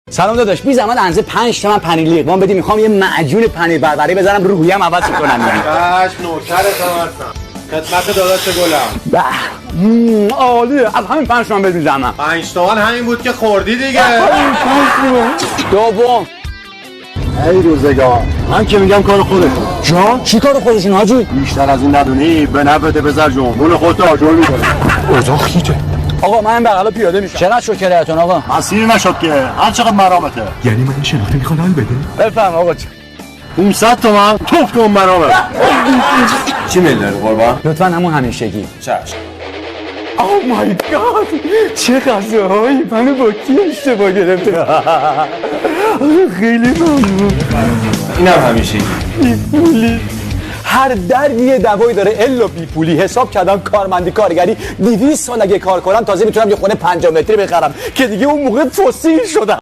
سلام داداش، بی زحمت انزه 5 تومن پنیر لیقوان بدی، میخوام یه معجون پنیر بربری بزنم روحیم عوض کنم. چشم نوکرتم هستم. خدمت داداش گلم. عالیه. از همین 5 تومن بهت میزنم. 5 تومن همین بود که خوردی دیگه. دوم. ای روزگار، من که میگم کار خودت. جان چی کار خودشون حاجی؟ بیشتر از این ندونی به نفته بذار جون. مون خودت آجر میکنه. اوضاع خیته. آقا من بغلا پیاده میشم. چقدر شکرتون آقا؟ مسیر نشد که. هر چقدر مرامته. یعنی من شناخته میخواد حال بده. بفهم آقا. 500 تومن توف کن مرامه. چی میل داری قربان؟ لطفاً همون همیشگی. چشم. اوه مای گاد، چه غذاهایی منو با کی اشتباه گرفته. خیلی ممنون. اینم همیشه. بیپولی هر دردی یه دوایی داره الا بیپولی. حساب کردم کارمندی کارگری 200 سال اگه کار کنم تازه میتونم یه خونه 5 متری بخرم که دیگه اون موقع فسیل شدم.